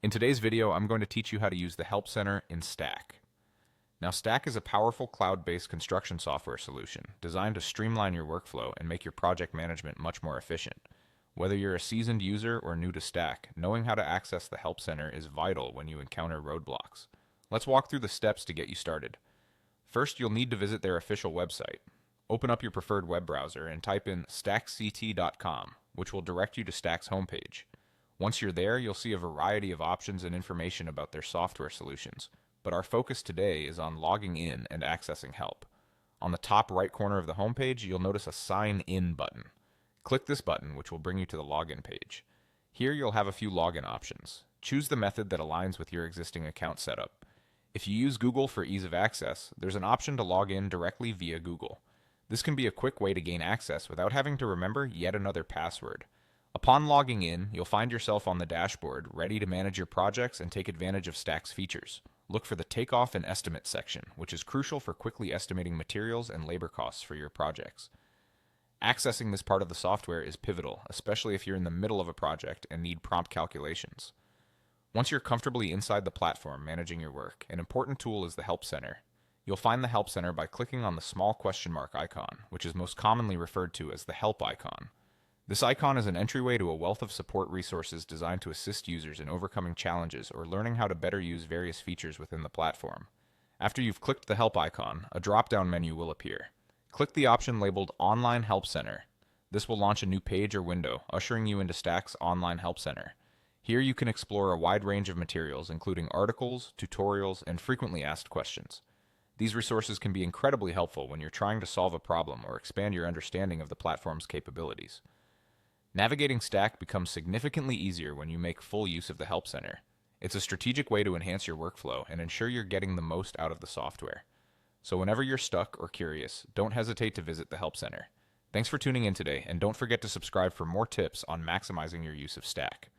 In today's video, I'm going to teach you how to use the Help Center in Stack. Now, Stack is a powerful cloud-based construction software solution designed to streamline your workflow and make your project management much more efficient. Whether you're a seasoned user or new to Stack, knowing how to access the Help Center is vital when you encounter roadblocks. Let's walk through the steps to get you started. First, you'll need to visit their official website. Open up your preferred web browser and type in stackct.com, which will direct you to Stack's homepage. Once you're there, you'll see a variety of options and information about their software solutions, but our focus today is on logging in and accessing help. On the top right corner of the homepage, you'll notice a Sign In button. Click this button, which will bring you to the login page. Here you'll have a few login options. Choose the method that aligns with your existing account setup. If you use Google for ease of access, there's an option to log in directly via Google. This can be a quick way to gain access without having to remember yet another password. Upon logging in, you'll find yourself on the dashboard, ready to manage your projects and take advantage of Stack's features. Look for the Takeoff and Estimate section, which is crucial for quickly estimating materials and labor costs for your projects. Accessing this part of the software is pivotal, especially if you're in the middle of a project and need prompt calculations. Once you're comfortably inside the platform managing your work, an important tool is the Help Center. You'll find the Help Center by clicking on the small question mark icon, which is most commonly referred to as the Help icon. This icon is an entryway to a wealth of support resources designed to assist users in overcoming challenges or learning how to better use various features within the platform. After you've clicked the Help icon, a drop-down menu will appear. Click the option labeled Online Help Center. This will launch a new page or window, ushering you into Stack's Online Help Center. Here you can explore a wide range of materials, including articles, tutorials, and frequently asked questions. These resources can be incredibly helpful when you're trying to solve a problem or expand your understanding of the platform's capabilities. Navigating Stack becomes significantly easier when you make full use of the Help Center. It's a strategic way to enhance your workflow and ensure you're getting the most out of the software. So whenever you're stuck or curious, don't hesitate to visit the Help Center. Thanks for tuning in today, and don't forget to subscribe for more tips on maximizing your use of Stack.